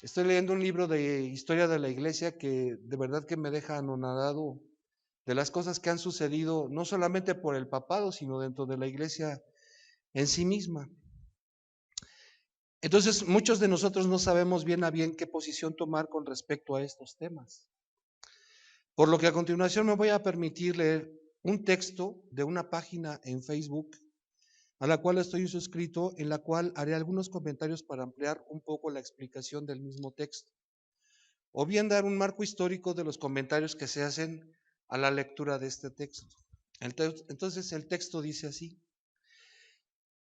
Estoy leyendo un libro de historia de la iglesia que de verdad que me deja anonadado de las cosas que han sucedido, no solamente por el papado, sino dentro de la iglesia en sí misma. Entonces, muchos de nosotros no sabemos bien a bien qué posición tomar con respecto a estos temas. Por lo que a continuación me voy a permitir leer un texto de una página en Facebook a la cual estoy suscrito, en la cual haré algunos comentarios para ampliar un poco la explicación del mismo texto, o bien dar un marco histórico de los comentarios que se hacen a la lectura de este texto. Entonces el texto dice así,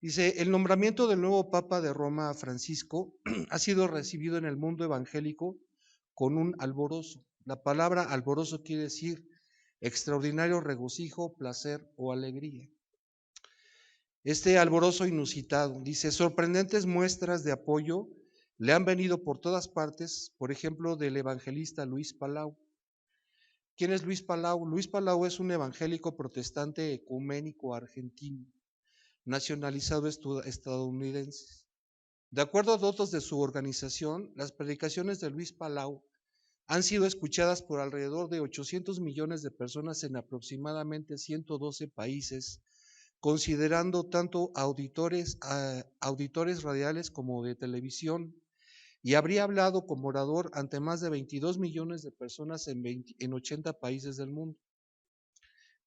dice, el nombramiento del nuevo Papa de Roma, Francisco, ha sido recibido en el mundo evangélico con un alborozo. La palabra alborozo quiere decir extraordinario regocijo, placer o alegría. Este alborozo inusitado, dice, sorprendentes muestras de apoyo le han venido por todas partes, por ejemplo, del evangelista Luis Palau. ¿Quién es Luis Palau? Luis Palau es un evangélico protestante ecuménico argentino, nacionalizado estadounidense. De acuerdo a datos de su organización, las predicaciones de Luis Palau han sido escuchadas por alrededor de 800 millones de personas en aproximadamente 112 países, considerando tanto auditores radiales como de televisión, y habría hablado como orador ante más de 22 millones de personas en 80 países del mundo,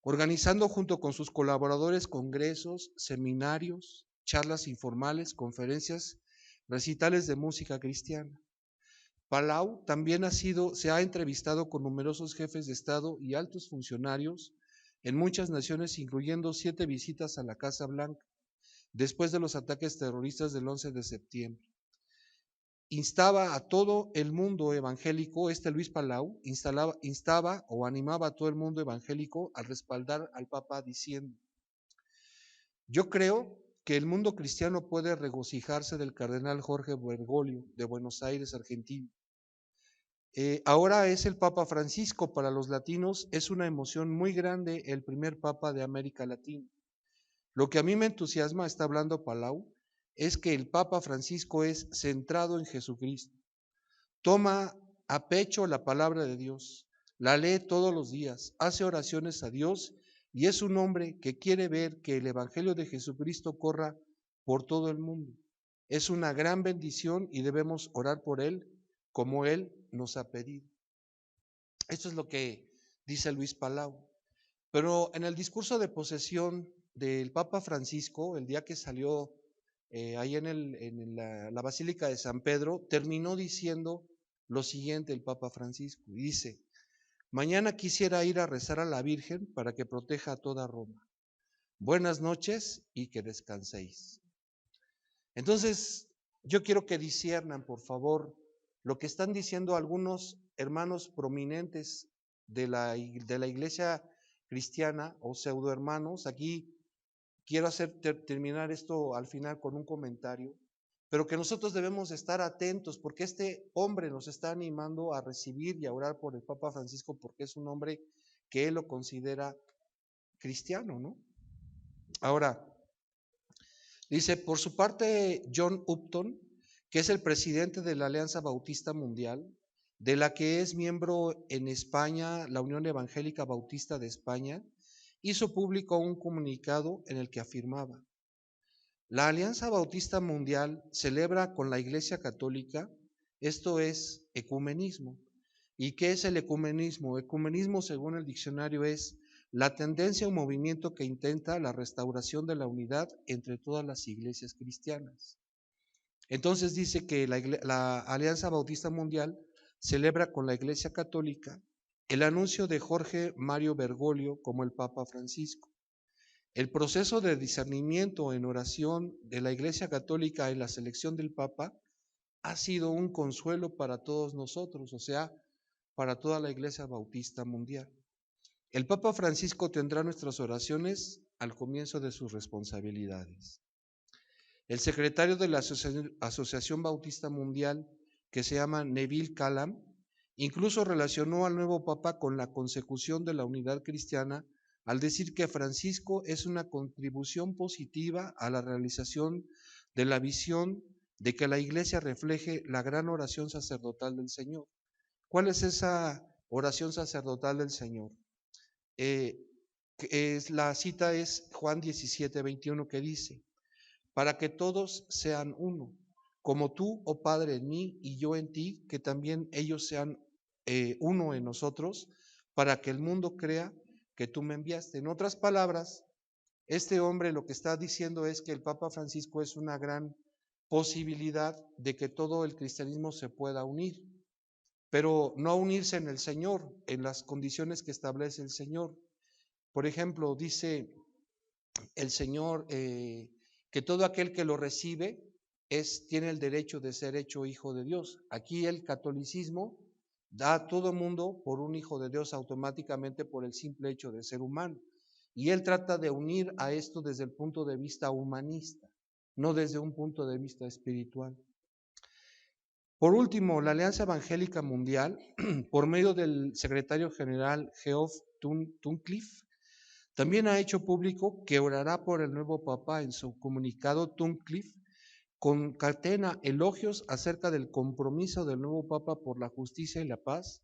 organizando junto con sus colaboradores congresos, seminarios, charlas informales, conferencias, recitales de música cristiana. Palau también se ha entrevistado con numerosos jefes de Estado y altos funcionarios en muchas naciones, incluyendo 7 visitas a la Casa Blanca, después de los ataques terroristas del 11 de septiembre. Instaba a todo el mundo evangélico, Luis Palau, instaba o animaba a todo el mundo evangélico a respaldar al Papa diciendo, yo creo que el mundo cristiano puede regocijarse del cardenal Jorge Bergoglio de Buenos Aires, Argentina. Ahora es el Papa Francisco, para los latinos es una emoción muy grande el primer Papa de América Latina. Lo que a mí me entusiasma, está hablando Palau, es que el Papa Francisco es centrado en Jesucristo. Toma a pecho la palabra de Dios, la lee todos los días, hace oraciones a Dios y es un hombre que quiere ver que el Evangelio de Jesucristo corra por todo el mundo. Es una gran bendición y debemos orar por él como él nos ha pedido. Esto es lo que dice Luis Palau. Pero en el discurso de posesión del Papa Francisco, el día que salió ahí en la Basílica de San Pedro, terminó diciendo lo siguiente el Papa Francisco. Dice, mañana quisiera ir a rezar a la Virgen para que proteja a toda Roma. Buenas noches y que descanséis. Entonces, yo quiero que disciernan, por favor, lo que están diciendo algunos hermanos prominentes de la iglesia cristiana o pseudo hermanos. Aquí quiero terminar esto al final con un comentario, pero que nosotros debemos estar atentos porque este hombre nos está animando a recibir y a orar por el Papa Francisco porque es un hombre que él lo considera cristiano, ¿no? Ahora, dice, por su parte, John Upton, que es el presidente de la Alianza Bautista Mundial, de la que es miembro en España, la Unión Evangélica Bautista de España, hizo público un comunicado en el que afirmaba, la Alianza Bautista Mundial celebra con la Iglesia Católica, esto es ecumenismo. ¿Y qué es el ecumenismo? Ecumenismo, según el diccionario, es la tendencia o movimiento que intenta la restauración de la unidad entre todas las iglesias cristianas. Entonces dice que la Alianza Bautista Mundial celebra con la Iglesia Católica el anuncio de Jorge Mario Bergoglio como el Papa Francisco. El proceso de discernimiento en oración de la Iglesia Católica en la selección del Papa ha sido un consuelo para todos nosotros, o sea, para toda la Iglesia Bautista Mundial. El Papa Francisco tendrá nuestras oraciones al comienzo de sus responsabilidades. El secretario de la Asociación Bautista Mundial, que se llama Neville Callam, incluso relacionó al nuevo Papa con la consecución de la unidad cristiana al decir que Francisco es una contribución positiva a la realización de la visión de que la iglesia refleje la gran oración sacerdotal del Señor. ¿Cuál es esa oración sacerdotal del Señor? La cita es Juan 17:21, que dice: para que todos sean uno, como tú, oh Padre, en mí y yo en ti, que también ellos sean uno en nosotros, para que el mundo crea que tú me enviaste. En otras palabras, este hombre lo que está diciendo es que el Papa Francisco es una gran posibilidad de que todo el cristianismo se pueda unir, pero no unirse en el Señor, en las condiciones que establece el Señor. Por ejemplo, dice el Señor que todo aquel que lo recibe tiene el derecho de ser hecho hijo de Dios. Aquí el catolicismo da a todo mundo por un hijo de Dios automáticamente por el simple hecho de ser humano. Y él trata de unir a esto desde el punto de vista humanista, no desde un punto de vista espiritual. Por último, la Alianza Evangélica Mundial, por medio del secretario general Geoff Tunnicliffe, también ha hecho público que orará por el nuevo Papa. En su comunicado, Tunnicliffe concatena elogios acerca del compromiso del nuevo Papa por la justicia y la paz,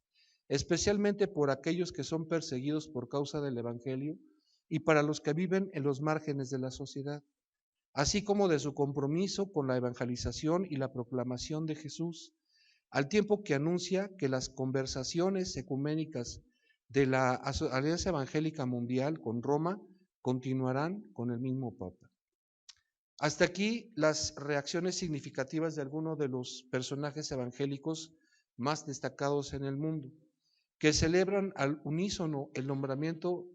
especialmente por aquellos que son perseguidos por causa del Evangelio y para los que viven en los márgenes de la sociedad, así como de su compromiso con la evangelización y la proclamación de Jesús, al tiempo que anuncia que las conversaciones ecuménicas de la Alianza Evangélica Mundial con Roma continuarán con el mismo Papa. Hasta aquí las reacciones significativas de algunos de los personajes evangélicos más destacados en el mundo, que celebran al unísono el nombramiento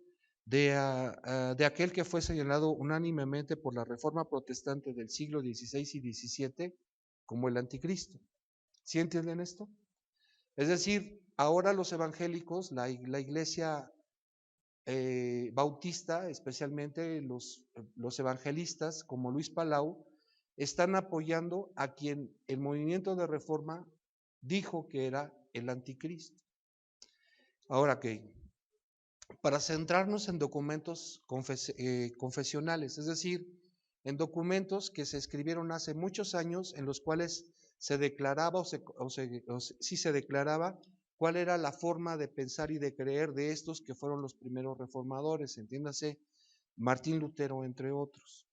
de aquel que fue señalado unánimemente por la Reforma Protestante del siglo XVI y XVII como el anticristo. ¿Sí entienden esto? Es decir, ahora los evangélicos, la iglesia bautista, especialmente los evangelistas como Luis Palau, están apoyando a quien el movimiento de reforma dijo que era el anticristo. Ahora que, para centrarnos en documentos confesionales, es decir, en documentos que se escribieron hace muchos años en los cuales se declaraba sí se declaraba cuál era la forma de pensar y de creer de estos que fueron los primeros reformadores, entiéndase, Martín Lutero, entre otros.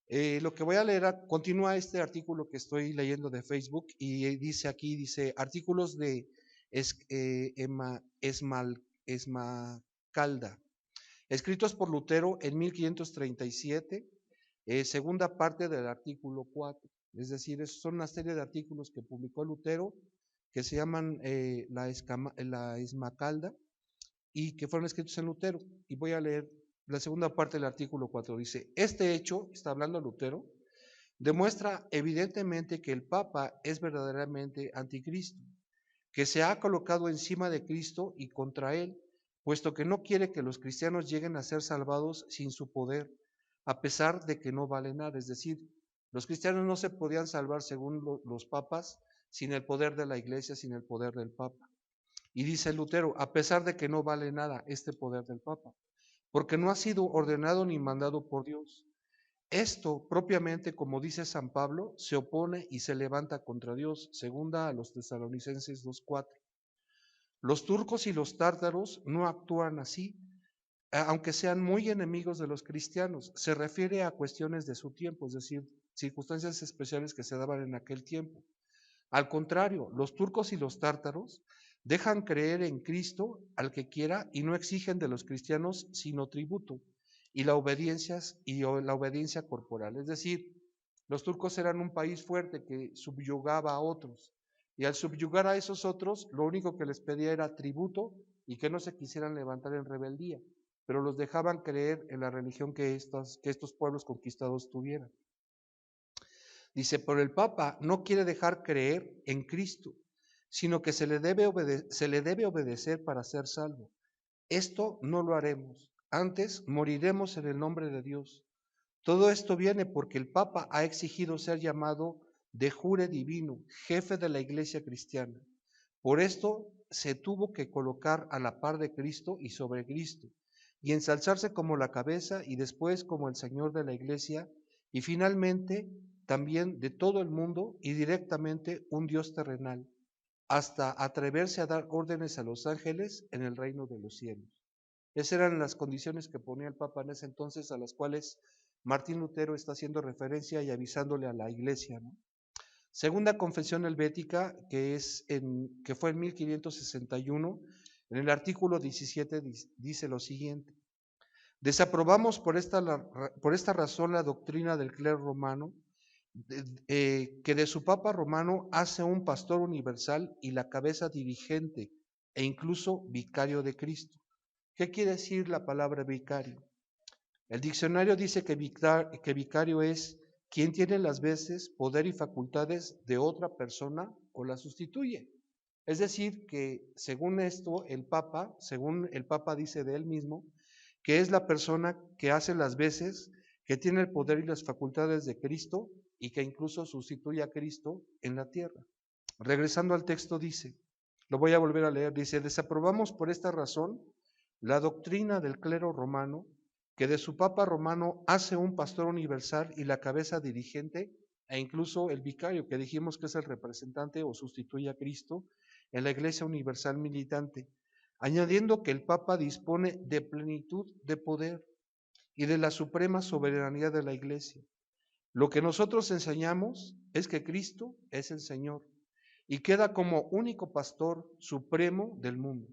Lo que voy a leer, continúa este artículo que estoy leyendo de Facebook y dice aquí, dice, artículos de Esmalcalda, escritos por Lutero en 1537, segunda parte del artículo 4. Es decir, son una serie de artículos que publicó Lutero que se llaman la Esmalcalda y que fueron escritos en Lutero. Y voy a leer la segunda parte del artículo 4. Dice, este hecho, está hablando Lutero, demuestra evidentemente que el Papa es verdaderamente anticristo, que se ha colocado encima de Cristo y contra él, puesto que no quiere que los cristianos lleguen a ser salvados sin su poder, a pesar de que no vale nada. Es decir, los cristianos no se podían salvar según los papas sin el poder de la iglesia, sin el poder del Papa. Y dice Lutero, a pesar de que no vale nada este poder del Papa, porque no ha sido ordenado ni mandado por Dios. Esto propiamente, como dice San Pablo, se opone y se levanta contra Dios, segunda a los Tesalonicenses 2:4. Los turcos y los tártaros no actúan así, aunque sean muy enemigos de los cristianos. Se refiere a cuestiones de su tiempo, es decir, circunstancias especiales que se daban en aquel tiempo. Al contrario, los turcos y los tártaros dejan creer en Cristo al que quiera y no exigen de los cristianos sino tributo y la obediencia corporal. Es decir, los turcos eran un país fuerte que subyugaba a otros y al subyugar a esos otros, lo único que les pedía era tributo y que no se quisieran levantar en rebeldía, pero los dejaban creer en la religión que estos pueblos conquistados tuvieran. Dice, pero el Papa no quiere dejar creer en Cristo, sino que se le debe obedecer para ser salvo. Esto no lo haremos, antes moriremos en el nombre de Dios. Todo esto viene porque el Papa ha exigido ser llamado de jure divino, jefe de la Iglesia cristiana. Por esto se tuvo que colocar a la par de Cristo y sobre Cristo, y ensalzarse como la cabeza y después como el Señor de la Iglesia, y finalmente también de todo el mundo y directamente un Dios terrenal, hasta atreverse a dar órdenes a los ángeles en el reino de los cielos. Esas eran las condiciones que ponía el Papa en ese entonces, a las cuales Martín Lutero está haciendo referencia y avisándole a la iglesia, ¿no? Segunda confesión helvética, que fue en 1561, en el artículo 17 dice lo siguiente: desaprobamos por esta razón la doctrina del clero romano, que de su Papa romano hace un pastor universal y la cabeza dirigente e incluso vicario de Cristo. ¿Qué quiere decir la palabra vicario? El diccionario dice que vicario es quien tiene las veces, poder y facultades de otra persona o la sustituye. Es decir, que según esto, según el Papa dice de él mismo, que es la persona que hace las veces, que tiene el poder y las facultades de Cristo y que incluso sustituye a Cristo en la tierra. Regresando al texto dice, lo voy a volver a leer, dice: desaprobamos por esta razón la doctrina del clero romano, que de su Papa romano hace un pastor universal y la cabeza dirigente e incluso el vicario, que dijimos que es el representante o sustituye a Cristo en la Iglesia Universal militante, añadiendo que el Papa dispone de plenitud de poder y de la suprema soberanía de la Iglesia. Lo que nosotros enseñamos es que Cristo es el Señor y queda como único pastor supremo del mundo.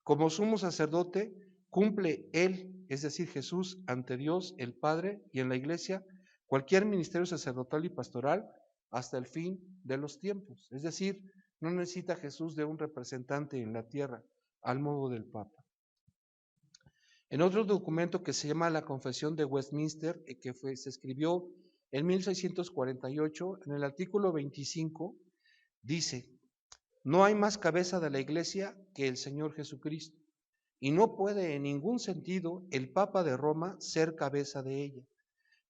Como sumo sacerdote, cumple Él, es decir, Jesús, ante Dios el Padre y en la Iglesia, cualquier ministerio sacerdotal y pastoral hasta el fin de los tiempos. Es decir, no necesita Jesús de un representante en la tierra, al modo del Papa. En otro documento que se llama la Confesión de Westminster, se escribió en 1648, en el artículo 25, dice: no hay más cabeza de la Iglesia que el Señor Jesucristo, y no puede en ningún sentido el Papa de Roma ser cabeza de ella,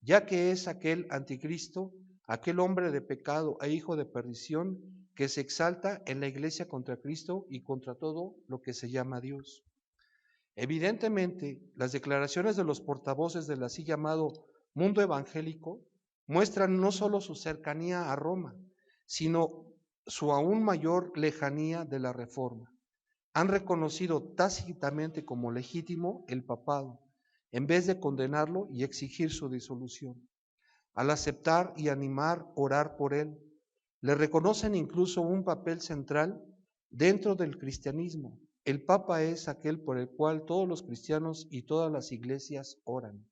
ya que es aquel anticristo, aquel hombre de pecado e hijo de perdición que se exalta en la Iglesia contra Cristo y contra todo lo que se llama Dios. Evidentemente, las declaraciones de los portavoces del así llamado mundo evangélico muestran no solo su cercanía a Roma, sino su aún mayor lejanía de la Reforma. Han reconocido tácitamente como legítimo el papado, en vez de condenarlo y exigir su disolución. Al aceptar y animar, orar por él, le reconocen incluso un papel central dentro del cristianismo. El Papa es aquel por el cual todos los cristianos y todas las iglesias oran.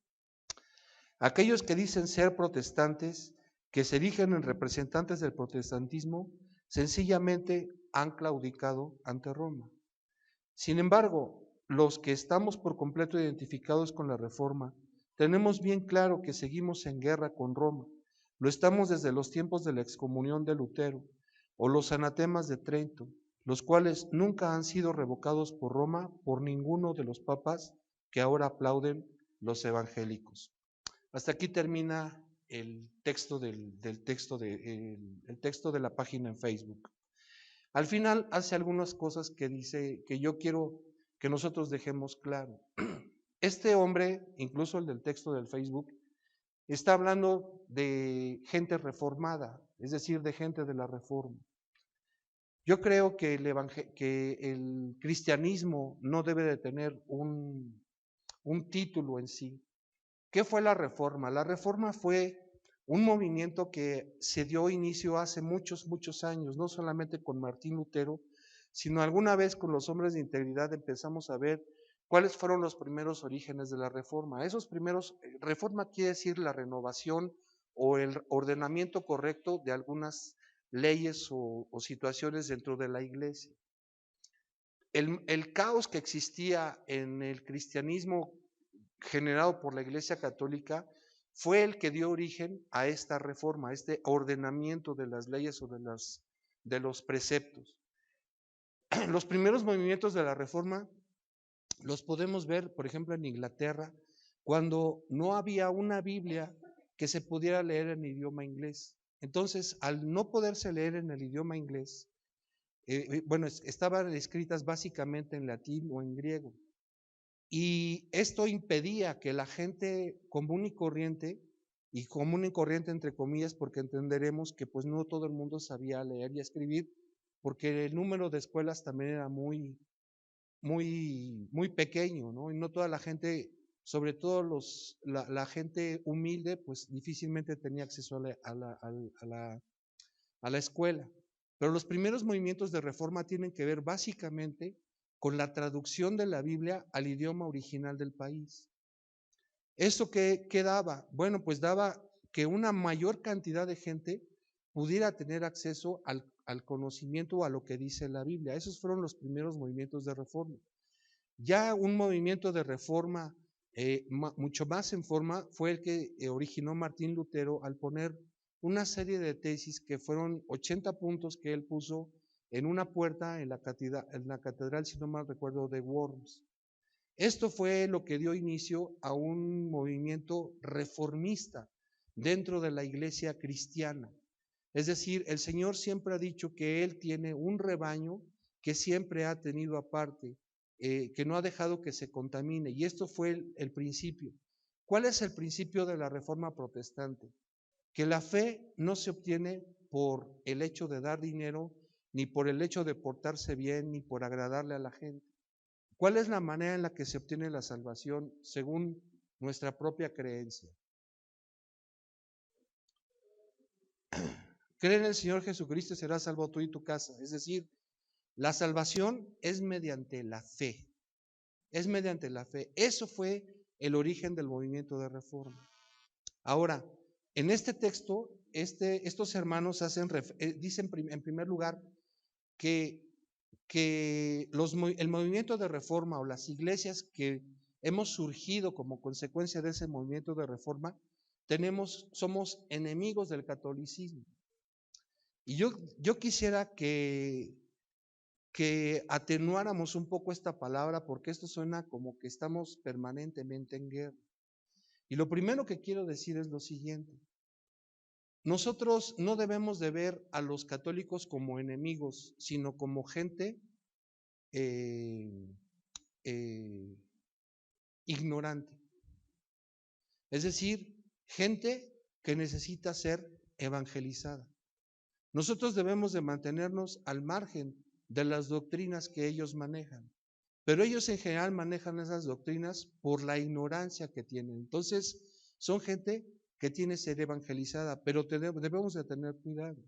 Aquellos que dicen ser protestantes, que se erigen en representantes del protestantismo, sencillamente han claudicado ante Roma. Sin embargo, los que estamos por completo identificados con la Reforma, tenemos bien claro que seguimos en guerra con Roma. Lo estamos desde los tiempos de la excomunión de Lutero o los anatemas de Trento, los cuales nunca han sido revocados por Roma por ninguno de los papas que ahora aplauden los evangélicos. Hasta aquí termina el texto el texto de la página en Facebook. Al final hace algunas cosas que dice que yo quiero que nosotros dejemos claro. Este hombre, incluso el del texto del Facebook, está hablando de gente reformada, es decir, de gente de la Reforma. Yo creo que el cristianismo no debe de tener un título en sí. ¿Qué fue la Reforma? La Reforma fue un movimiento que se dio inicio hace muchos, muchos años, no solamente con Martín Lutero, sino alguna vez con los hombres de integridad empezamos a ver cuáles fueron los primeros orígenes de la Reforma. Esos primeros, Reforma quiere decir la renovación o el ordenamiento correcto de algunas leyes o situaciones dentro de la iglesia. El caos que existía en el cristianismo generado por la Iglesia Católica fue el que dio origen a esta reforma, a este ordenamiento de las leyes o de los preceptos. Los primeros movimientos de la reforma los podemos ver, por ejemplo, en Inglaterra, cuando no había una Biblia que se pudiera leer en idioma inglés. Entonces, al no poderse leer en el idioma inglés, estaban escritas básicamente en latín o en griego. Y esto impedía que la gente común y corriente y común y corriente entre comillas, porque entenderemos que pues no todo el mundo sabía leer y escribir, porque el número de escuelas también era muy pequeño, ¿no? Y no toda la gente, sobre todo la gente humilde, pues difícilmente tenía acceso a la escuela. Pero los primeros movimientos de reforma tienen que ver básicamente con la traducción de la Biblia al idioma original del país. ¿Eso qué daba? Bueno, pues daba que una mayor cantidad de gente pudiera tener acceso al conocimiento o a lo que dice la Biblia. Esos fueron los primeros movimientos de reforma. Ya un movimiento de reforma mucho más en forma fue el que originó Martín Lutero al poner una serie de tesis que fueron 80 puntos que él puso en una puerta en la catedral, si no mal recuerdo, de Worms. Esto fue lo que dio inicio a un movimiento reformista dentro de la iglesia cristiana. Es decir, el Señor siempre ha dicho que Él tiene un rebaño que siempre ha tenido aparte, que no ha dejado que se contamine. Y esto fue el principio. ¿Cuál es el principio de la reforma protestante? Que la fe no se obtiene por el hecho de dar dinero, ni por el hecho de portarse bien, ni por agradarle a la gente. ¿Cuál es la manera en la que se obtiene la salvación según nuestra propia creencia? Cree en el Señor Jesucristo y serás salvo tú y tu casa. Es decir, la salvación es mediante la fe. Es mediante la fe. Eso fue el origen del movimiento de reforma. Ahora, en este texto, estos hermanos dicen en primer lugar que el movimiento de reforma o las iglesias que hemos surgido como consecuencia de ese movimiento de reforma, somos enemigos del catolicismo. Y yo quisiera que atenuáramos un poco esta palabra, porque esto suena como que estamos permanentemente en guerra. Y lo primero que quiero decir es lo siguiente: nosotros no debemos de ver a los católicos como enemigos, sino como gente ignorante. Es decir, gente que necesita ser evangelizada. Nosotros debemos de mantenernos al margen de las doctrinas que ellos manejan, pero ellos en general manejan esas doctrinas por la ignorancia que tienen. Entonces, son gente que tiene que ser evangelizada, pero debemos de tener cuidado,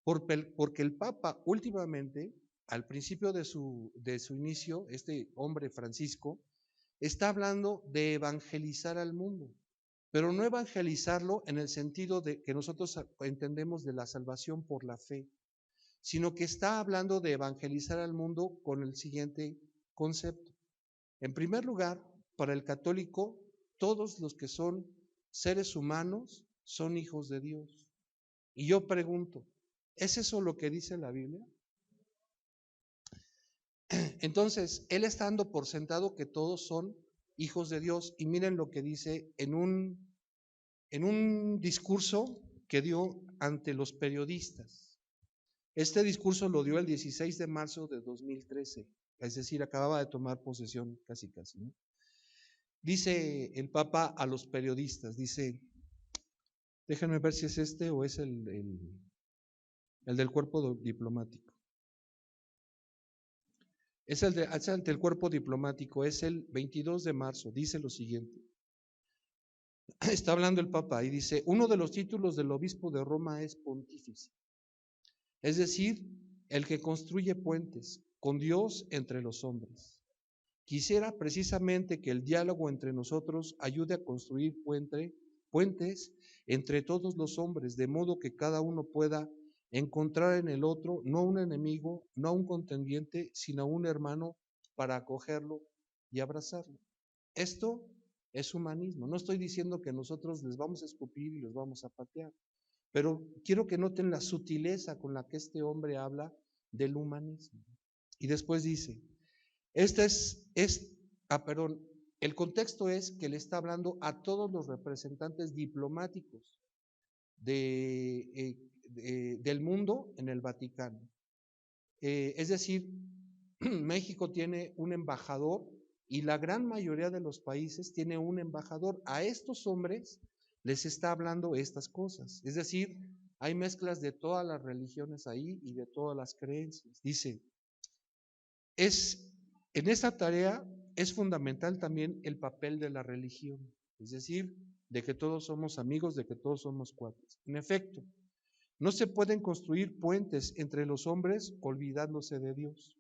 porque el Papa últimamente, al principio de su inicio, este hombre Francisco, está hablando de evangelizar al mundo, pero no evangelizarlo en el sentido de que nosotros entendemos de la salvación por la fe, sino que está hablando de evangelizar al mundo con el siguiente concepto. En primer lugar, para el católico, todos los que son seres humanos son hijos de Dios. Y yo pregunto, ¿es eso lo que dice la Biblia? Entonces, él está dando por sentado que todos son hijos de Dios. Y miren lo que dice en un discurso que dio ante los periodistas. Este discurso lo dio el 16 de marzo de 2013, es decir, acababa de tomar posesión casi, ¿no? Dice el Papa a los periodistas, dice, déjenme ver si es este o es el del cuerpo diplomático. Es ante el cuerpo diplomático, es el 22 de marzo, dice lo siguiente. Está hablando el Papa y dice, uno de los títulos del obispo de Roma es pontífice, es decir, el que construye puentes con Dios entre los hombres. Quisiera precisamente que el diálogo entre nosotros ayude a construir puentes entre todos los hombres, de modo que cada uno pueda encontrar en el otro no un enemigo, no un contendiente, sino un hermano para acogerlo y abrazarlo. Esto es humanismo. No estoy diciendo que nosotros les vamos a escupir y los vamos a patear, pero quiero que noten la sutileza con la que este hombre habla del humanismo. Y después dice, el contexto es que le está hablando a todos los representantes diplomáticos del mundo en el Vaticano. Es decir, México tiene un embajador y la gran mayoría de los países tiene un embajador. A estos hombres les está hablando estas cosas. Es decir, hay mezclas de todas las religiones ahí y de todas las creencias. Dice, en esta tarea es fundamental también el papel de la religión, es decir, de que todos somos amigos, de que todos somos cuates. En efecto, no se pueden construir puentes entre los hombres olvidándose de Dios.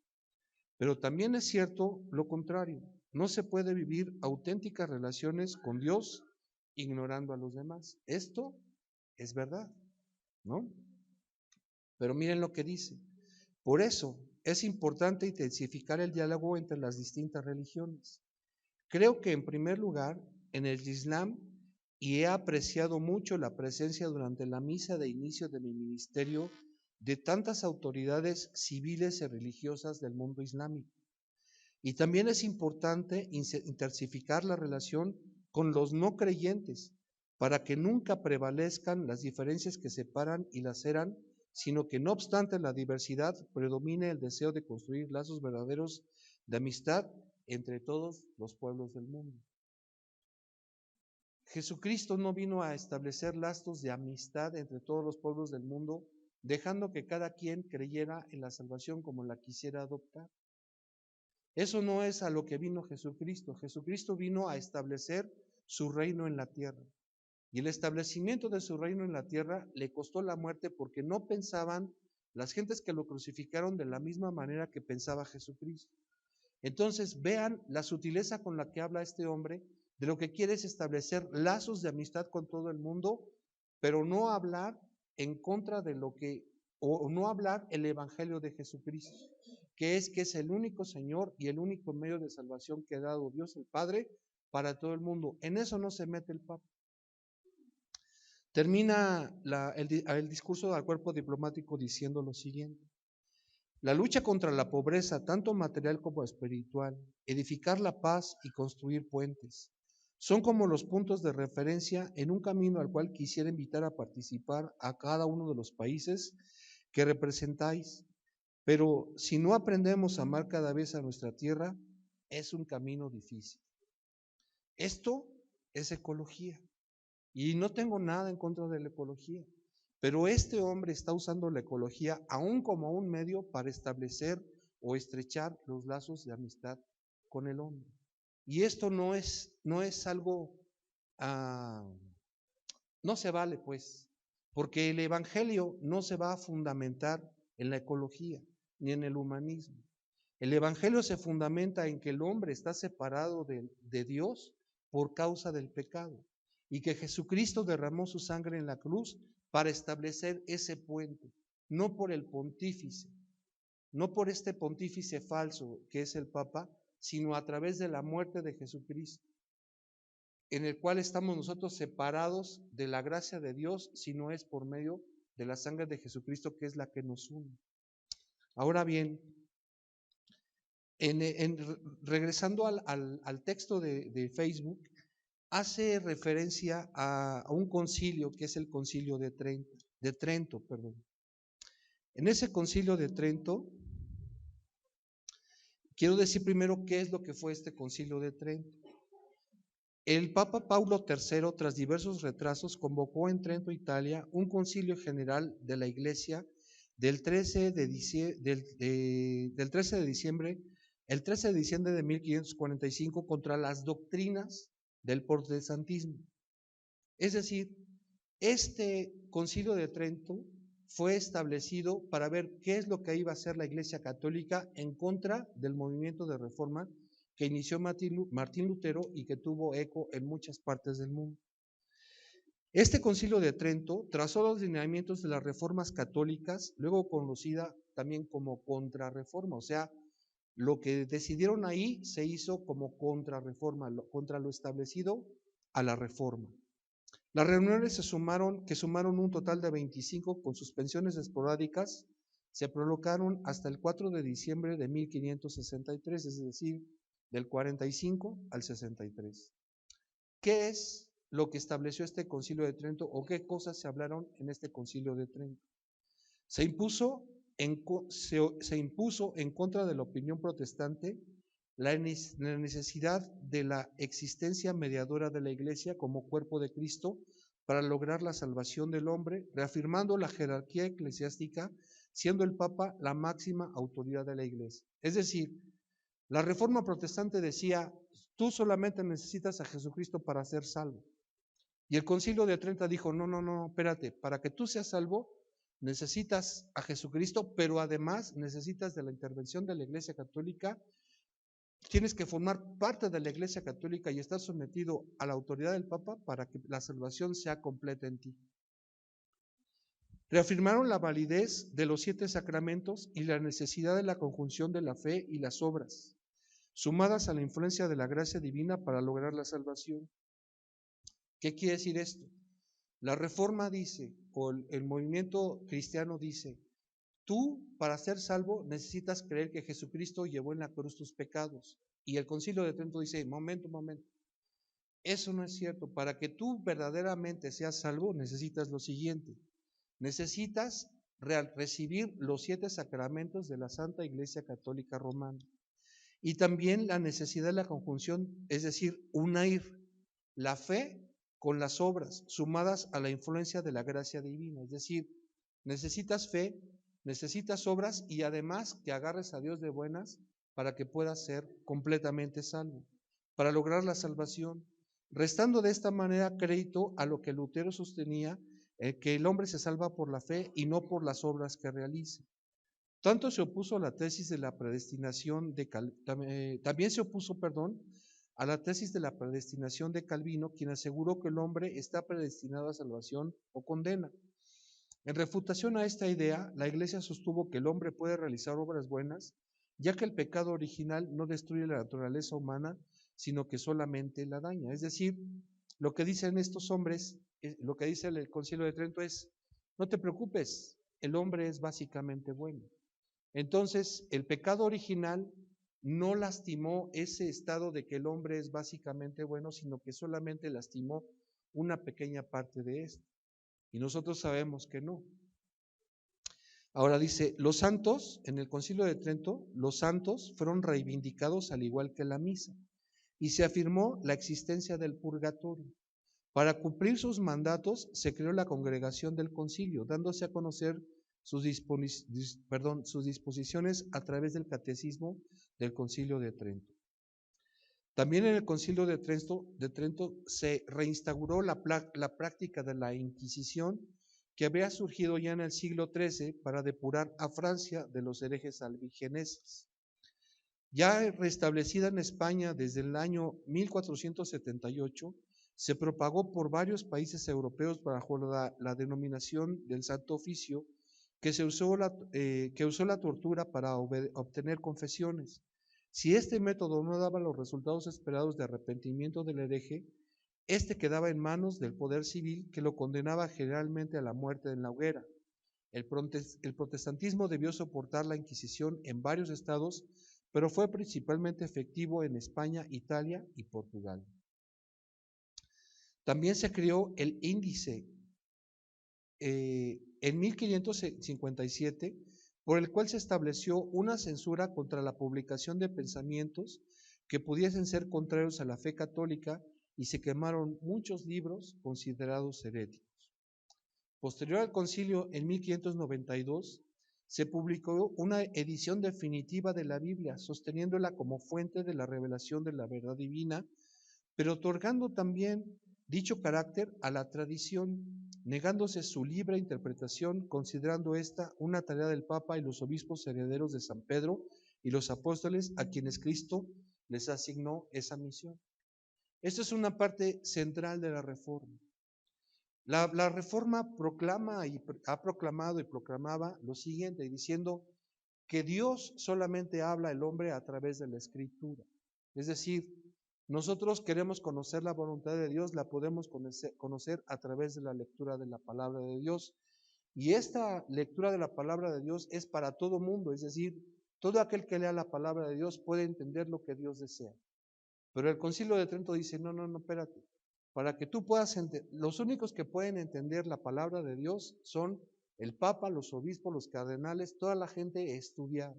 Pero también es cierto lo contrario. No se puede vivir auténticas relaciones con Dios ignorando a los demás. Esto es verdad, ¿no? Pero miren lo que dice. Por eso es importante intensificar el diálogo entre las distintas religiones. Creo que en primer lugar, en el Islam, y he apreciado mucho la presencia durante la misa de inicio de mi ministerio de tantas autoridades civiles y religiosas del mundo islámico. Y también es importante intensificar la relación con los no creyentes para que nunca prevalezcan las diferencias que separan y laceran, sino que no obstante la diversidad predomine el deseo de construir lazos verdaderos de amistad entre todos los pueblos del mundo. Jesucristo no vino a establecer lazos de amistad entre todos los pueblos del mundo, dejando que cada quien creyera en la salvación como la quisiera adoptar. Eso no es a lo que vino Jesucristo. Jesucristo vino a establecer su reino en la tierra. Y el establecimiento de su reino en la tierra le costó la muerte porque no pensaban las gentes que lo crucificaron de la misma manera que pensaba Jesucristo. Entonces vean la sutileza con la que habla este hombre de lo que quiere es establecer lazos de amistad con todo el mundo, pero no hablar en contra de lo que, o no hablar el evangelio de Jesucristo, que es el único Señor y el único medio de salvación que ha dado Dios el Padre para todo el mundo. En eso no se mete el Papa. Termina el discurso al cuerpo diplomático diciendo lo siguiente. La lucha contra la pobreza, tanto material como espiritual, edificar la paz y construir puentes, son como los puntos de referencia en un camino al cual quisiera invitar a participar a cada uno de los países que representáis. Pero si no aprendemos a amar cada vez a nuestra tierra, es un camino difícil. Esto es ecología. Y no tengo nada en contra de la ecología. Pero este hombre está usando la ecología aún como un medio para establecer o estrechar los lazos de amistad con el hombre. Y esto no es algo, no se vale pues, porque el evangelio no se va a fundamentar en la ecología ni en el humanismo. El evangelio se fundamenta en que el hombre está separado de Dios por causa del pecado y que Jesucristo derramó su sangre en la cruz para establecer ese puente, no por el pontífice, no por este pontífice falso que es el Papa, sino a través de la muerte de Jesucristo, en el cual estamos nosotros separados de la gracia de Dios, si no es por medio de la sangre de Jesucristo, que es la que nos une. Ahora bien, regresando al texto de Facebook, hace referencia a un concilio que es el concilio de Trento. En ese concilio de Trento, quiero decir primero qué es lo que fue este concilio de Trento. El Papa Paulo III, tras diversos retrasos, convocó en Trento, Italia, un concilio general de la Iglesia del 13 de diciembre de 1545 contra las doctrinas del protestantismo. Es decir, este concilio de Trento fue establecido para ver qué es lo que iba a hacer la Iglesia Católica en contra del movimiento de reforma que inició Martín Lutero y que tuvo eco en muchas partes del mundo. Este concilio de Trento trazó los lineamientos de las reformas católicas, luego conocida también como contrarreforma, o sea, lo que decidieron ahí se hizo como contrarreforma, contra lo establecido a la reforma. Las reuniones que sumaron un total de 25 con suspensiones esporádicas, se prolongaron hasta el 4 de diciembre de 1563, es decir, del 45 al 63. ¿Qué es lo que estableció este concilio de Trento o qué cosas se hablaron en este concilio de Trento? Se impuso en contra de la opinión protestante la necesidad de la existencia mediadora de la Iglesia como cuerpo de Cristo para lograr la salvación del hombre, reafirmando la jerarquía eclesiástica, siendo el Papa la máxima autoridad de la Iglesia. Es decir, la Reforma Protestante decía, tú solamente necesitas a Jesucristo para ser salvo. Y el Concilio de Trento dijo, no, no, no, espérate, para que tú seas salvo, necesitas a Jesucristo, pero además necesitas de la intervención de la Iglesia Católica. Tienes que formar parte de la Iglesia Católica y estar sometido a la autoridad del Papa para que la salvación sea completa en ti. Reafirmaron la validez de los 7 sacramentos y la necesidad de la conjunción de la fe y las obras, sumadas a la influencia de la gracia divina para lograr la salvación. ¿Qué quiere decir esto? La Reforma dice, o el movimiento cristiano dice, tú para ser salvo necesitas creer que Jesucristo llevó en la cruz tus pecados. Y el Concilio de Trento dice, momento, eso no es cierto. Para que tú verdaderamente seas salvo necesitas lo siguiente, necesitas recibir los 7 sacramentos de la Santa Iglesia Católica Romana. Y también la necesidad de la conjunción, es decir, unir la fe con las obras, sumadas a la influencia de la gracia divina. Es decir, necesitas fe, necesitas obras y además que agarres a Dios de buenas para que puedas ser completamente salvo, para lograr la salvación, restando de esta manera crédito a lo que Lutero sostenía, que el hombre se salva por la fe y no por las obras que realice. Tanto se opuso a la tesis de la predestinación también se opuso, a la tesis de la predestinación de Calvino, quien aseguró que el hombre está predestinado a salvación o condena. En refutación a esta idea, la Iglesia sostuvo que el hombre puede realizar obras buenas, ya que el pecado original no destruye la naturaleza humana, sino que solamente la daña. Es decir, lo que dicen estos hombres, lo que dice el Concilio de Trento es, no te preocupes, el hombre es básicamente bueno. Entonces, el pecado original no lastimó ese estado de que el hombre es básicamente bueno, sino que solamente lastimó una pequeña parte de esto. Y nosotros sabemos que no. Ahora dice, los santos, en el Concilio de Trento, los santos fueron reivindicados al igual que la misa, y se afirmó la existencia del purgatorio. Para cumplir sus mandatos se creó la congregación del concilio, dándose a conocer sus disposiciones a través del catecismo del Concilio de Trento. También en el Concilio de Trento se reinstauró la práctica de la Inquisición, que había surgido ya en el siglo XIII para depurar a Francia de los herejes albigeneses. Ya restablecida en España desde el año 1478, se propagó por varios países europeos bajo la denominación del Santo Oficio, que usó la tortura para obtener confesiones. Si este método no daba los resultados esperados de arrepentimiento del hereje, este quedaba en manos del poder civil, que lo condenaba generalmente a la muerte en la hoguera. El protestantismo debió soportar la Inquisición en varios estados, pero fue principalmente efectivo en España, Italia y Portugal. También se creó el índice en 1557, por el cual se estableció una censura contra la publicación de pensamientos que pudiesen ser contrarios a la fe católica, y se quemaron muchos libros considerados heréticos. Posterior al concilio, en 1592, se publicó una edición definitiva de la Biblia, sosteniéndola como fuente de la revelación de la verdad divina, pero otorgando también dicho carácter a la tradición, negándose su libre interpretación, considerando esta una tarea del Papa y los obispos herederos de San Pedro y los apóstoles, a quienes Cristo les asignó esa misión. Esta es una parte central de la Reforma. La Reforma ha proclamado y proclamaba lo siguiente, diciendo que Dios solamente habla al hombre a través de la Escritura. Es decir, nosotros queremos conocer la voluntad de Dios, la podemos conocer a través de la lectura de la palabra de Dios. Y esta lectura de la palabra de Dios es para todo mundo, es decir, todo aquel que lea la palabra de Dios puede entender lo que Dios desea. Pero el Concilio de Trento dice, no, espérate. Para que tú puedas entender, los únicos que pueden entender la palabra de Dios son el Papa, los obispos, los cardenales, toda la gente estudiada.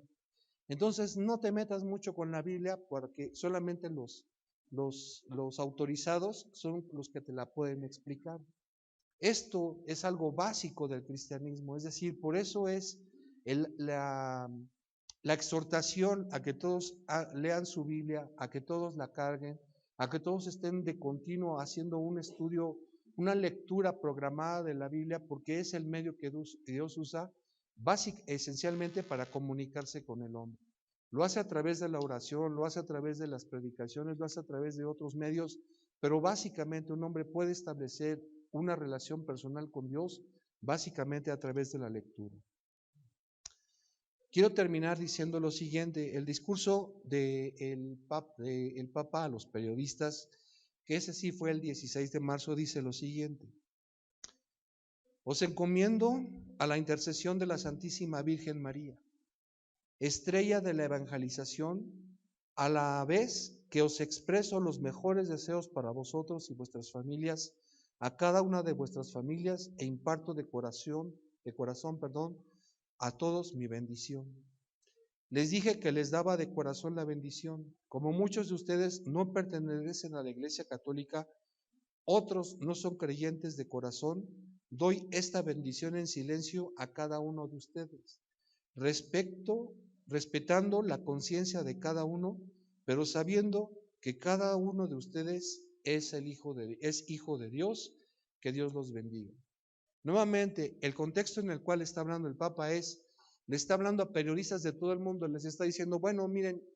Entonces no te metas mucho con la Biblia, porque solamente los autorizados son los que te la pueden explicar. Esto es algo básico del cristianismo, es decir, por eso es la exhortación a que todos lean su Biblia, a que todos la carguen, a que todos estén de continuo haciendo un estudio, una lectura programada de la Biblia, porque es el medio que Dios usa esencialmente para comunicarse con el hombre. Lo hace a través de la oración, lo hace a través de las predicaciones, lo hace a través de otros medios, pero básicamente un hombre puede establecer una relación personal con Dios básicamente a través de la lectura. Quiero terminar diciendo lo siguiente, el discurso del Papa a los periodistas, que ese sí fue el 16 de marzo, dice lo siguiente: os encomiendo a la intercesión de la Santísima Virgen María, estrella de la evangelización, a la vez que os expreso los mejores deseos para vosotros y vuestras familias, a cada una de vuestras familias, e imparto de corazón, a todos mi bendición. Les dije que les daba de corazón la bendición. Como muchos de ustedes no pertenecen a la Iglesia Católica, otros no son creyentes de corazón, doy esta bendición en silencio a cada uno de ustedes, respetando la conciencia de cada uno, pero sabiendo que cada uno de ustedes es hijo de Dios. Que Dios los bendiga. Nuevamente, el contexto en el cual está hablando el Papa le está hablando a periodistas de todo el mundo, les está diciendo, bueno, miren,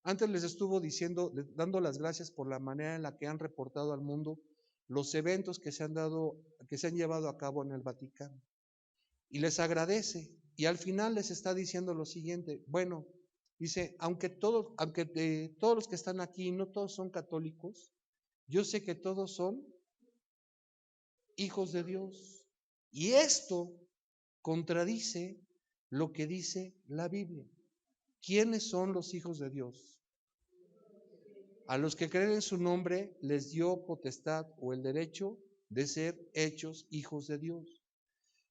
antes les estuvo diciendo, dando las gracias por la manera en la que han reportado al mundo los eventos que se han llevado a cabo en el Vaticano. Y les agradece, y al final les está diciendo lo siguiente, bueno, dice, aunque todos los que están aquí, no todos son católicos, yo sé que todos son hijos de Dios. Y esto contradice lo que dice la Biblia. ¿Quiénes son los hijos de Dios? A los que creen en su nombre les dio potestad o el derecho de ser hechos hijos de Dios.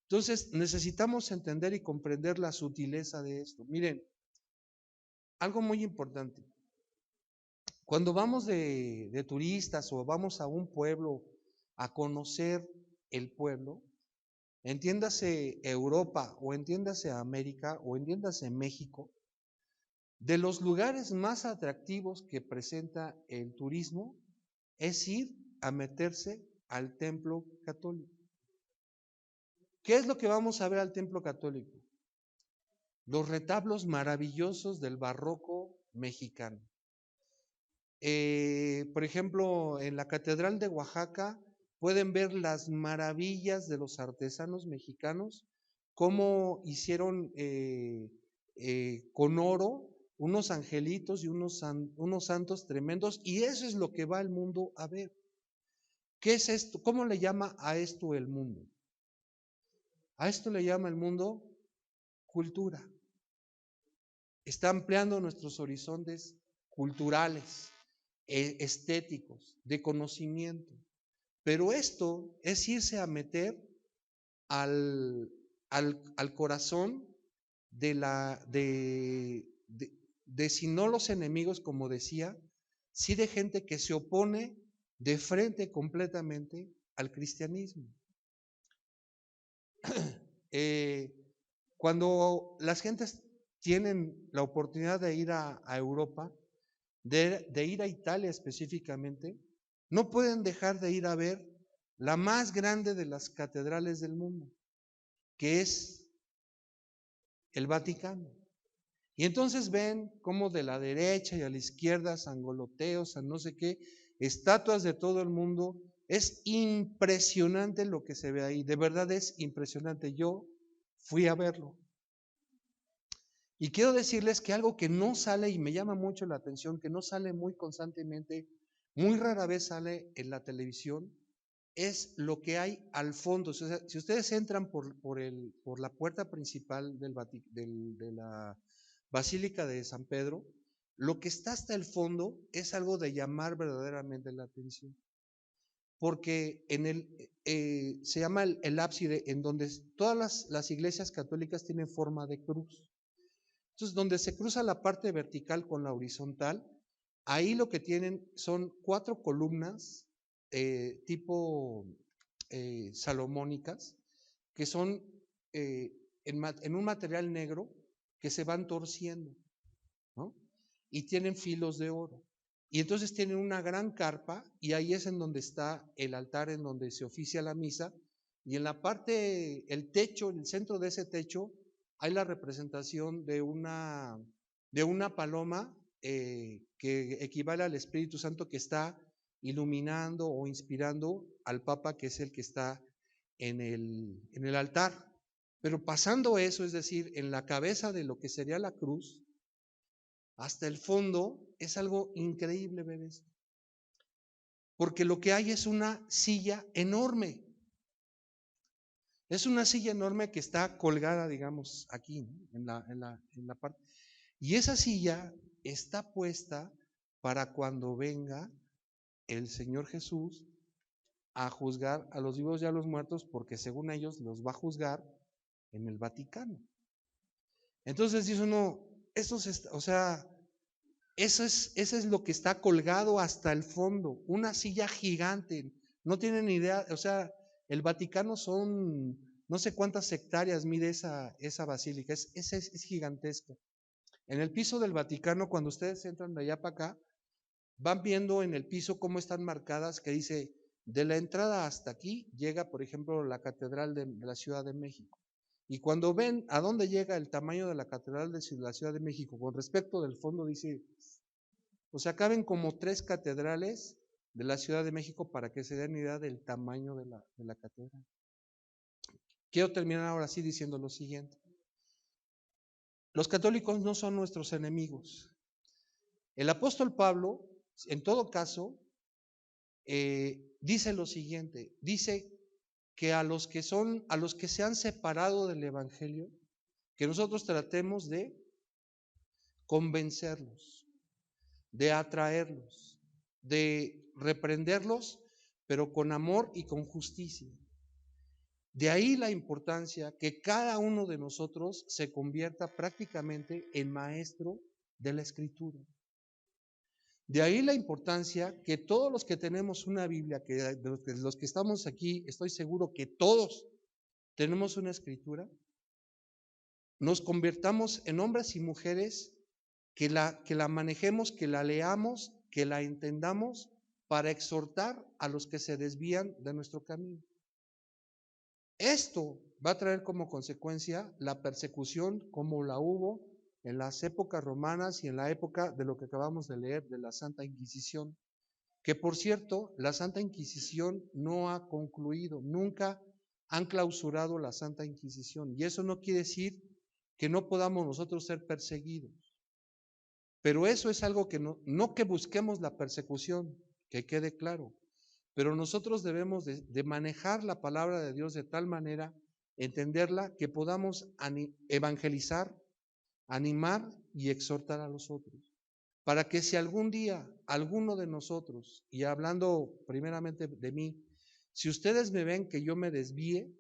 Entonces necesitamos entender y comprender la sutileza de esto. Miren, algo muy importante. Cuando vamos de turistas o vamos a un pueblo a conocer el pueblo, entiéndase Europa o entiéndase América o entiéndase México, de los lugares más atractivos que presenta el turismo es ir a meterse al templo católico. ¿Qué es lo que vamos a ver al templo católico? Los retablos maravillosos del barroco mexicano. Por ejemplo, en la Catedral de Oaxaca pueden ver las maravillas de los artesanos mexicanos, cómo hicieron con oro unos angelitos y unos santos tremendos, y eso es lo que va el mundo a ver. ¿Qué es esto? ¿Cómo le llama a esto el mundo? A esto le llama el mundo cultura. Está ampliando nuestros horizontes culturales, estéticos, de conocimiento. Pero esto es irse a meter al corazón de si no los enemigos, como decía, sí de gente que se opone de frente completamente al cristianismo. Cuando las gentes tienen la oportunidad de ir a Europa, de ir a Italia específicamente, no pueden dejar de ir a ver la más grande de las catedrales del mundo, que es el Vaticano. Y entonces ven cómo de la derecha y a la izquierda, sangoloteos, no sé qué, estatuas de todo el mundo. Es impresionante lo que se ve ahí, de verdad es impresionante. Yo fui a verlo. Y quiero decirles que algo que no sale y me llama mucho la atención, que no sale muy constantemente, muy rara vez sale en la televisión, es lo que hay al fondo. O sea, si ustedes entran por la puerta principal de la Basílica de San Pedro, lo que está hasta el fondo es algo de llamar verdaderamente la atención. Porque se llama el ábside, en donde todas las iglesias católicas tienen forma de cruz. Entonces, donde se cruza la parte vertical con la horizontal, ahí lo que tienen son 4 columnas tipo salomónicas, que son en un material negro que se van torciendo, ¿no? Y tienen filos de oro. Y entonces tienen una gran carpa, y ahí es en donde está el altar en donde se oficia la misa, y en la parte, el techo, en el centro de ese techo, hay la representación de una paloma que equivale al Espíritu Santo, que está iluminando o inspirando al Papa, que es el que está en el altar. Pero pasando eso, es decir, en la cabeza de lo que sería la cruz, hasta el fondo, es algo increíble ver esto. Porque lo que hay es una silla enorme. Es una silla enorme que está colgada, digamos, aquí, ¿no? en la parte. Y esa silla está puesta para cuando venga el Señor Jesús a juzgar a los vivos y a los muertos, porque según ellos los va a juzgar en el Vaticano. Entonces dice uno, o sea, eso es lo que está colgado hasta el fondo, una silla gigante. No tienen ni idea, o sea, el Vaticano son no sé cuántas hectáreas mide esa basílica, es gigantesca. En el piso del Vaticano, cuando ustedes entran de allá para acá, van viendo en el piso cómo están marcadas, que dice, de la entrada hasta aquí llega, por ejemplo, la Catedral de la Ciudad de México. Y cuando ven a dónde llega el tamaño de la Catedral de la Ciudad de México con respecto del fondo, dice, o sea, caben como 3 catedrales de la Ciudad de México para que se den idea del tamaño de la catedral. Quiero terminar ahora sí diciendo lo siguiente. Los católicos no son nuestros enemigos. El apóstol Pablo, en todo caso, dice lo siguiente, dice que a los que se han separado del evangelio, que nosotros tratemos de convencerlos, de atraerlos, de reprenderlos, pero con amor y con justicia. De ahí la importancia que cada uno de nosotros se convierta prácticamente en maestro de la Escritura. De ahí la importancia que todos los que tenemos una Biblia, que de los que estamos aquí, estoy seguro que todos tenemos una Escritura, nos convirtamos en hombres y mujeres que la manejemos, que la leamos, que la entendamos para exhortar a los que se desvían de nuestro camino. Esto va a traer como consecuencia la persecución como la hubo en las épocas romanas y en la época de lo que acabamos de leer de la Santa Inquisición, que por cierto, la Santa Inquisición no ha concluido, nunca han clausurado la Santa Inquisición, y eso no quiere decir que no podamos nosotros ser perseguidos, pero eso es algo que no que busquemos la persecución, que quede claro, pero nosotros debemos de manejar la palabra de Dios de tal manera, entenderla, que podamos evangelizar, animar y exhortar a los otros. Para que si algún día alguno de nosotros, y hablando primeramente de mí, si ustedes me ven que yo me desvíe,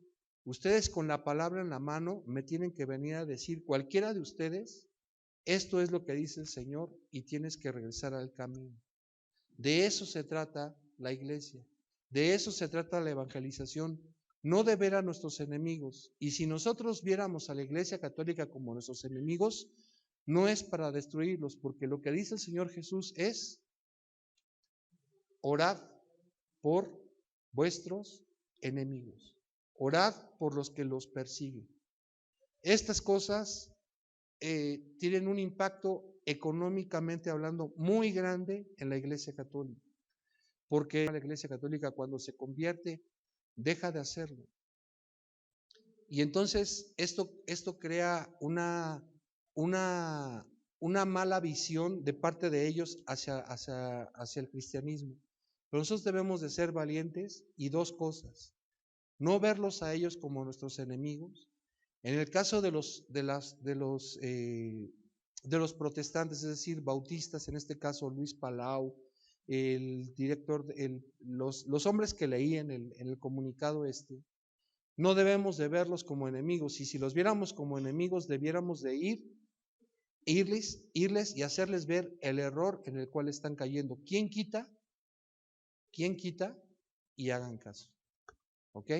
ustedes con la palabra en la mano me tienen que venir a decir, cualquiera de ustedes, esto es lo que dice el Señor y tienes que regresar al camino. De eso se trata la iglesia, de eso se trata la evangelización, no de ver a nuestros enemigos. Y si nosotros viéramos a la Iglesia Católica como nuestros enemigos, no es para destruirlos, porque lo que dice el Señor Jesús es, orad por vuestros enemigos, orad por los que los persiguen. Estas cosas tienen un impacto económicamente hablando muy grande en la Iglesia Católica, porque la Iglesia Católica cuando se convierte deja de hacerlo. Y entonces esto crea una mala visión de parte de ellos hacia el cristianismo. Pero nosotros debemos de ser valientes y 2 cosas, no verlos a ellos como nuestros enemigos. En el caso de los protestantes, es decir, bautistas, en este caso Luis Palau, el director, los hombres que leí en el comunicado no debemos de verlos como enemigos, y si los viéramos como enemigos, debiéramos de irles y hacerles ver el error en el cual están cayendo. ¿Quién quita? Y hagan caso. ¿ok?